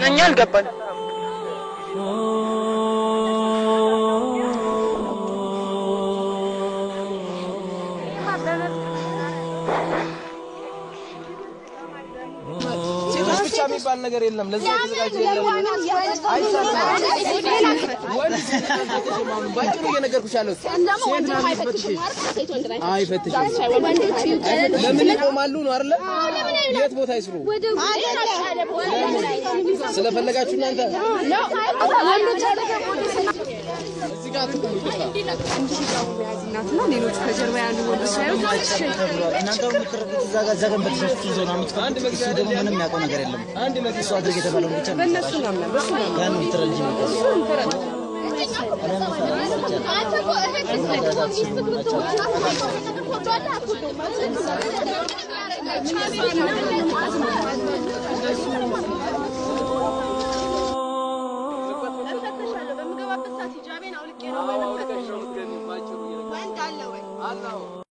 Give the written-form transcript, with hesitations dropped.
እኛ አልገባን የሚባል ነገር የለም ለዛ ተዘጋጀ የለም አይሳለም ባጭሩ እየነገርኩሻለሁ ለምን ይቆማሉ ነው አይደል የት ቦታ ይስሩ ስለፈለጋችሁ እናንተ እዚህ ጋር እናትና ሌሎች ከጀርባ ያሉ ወንዶች እናንተ ምትረዱት ዘገን በተሰጥቶ ዞና አንድ መግዛት ደግሞ ምንም ያውቀው ነገር የለም አንድ መግዛት እሱ አድርገ የተባለው ብቻ ነው በእነሱ ነው ያን ትረጂ ነው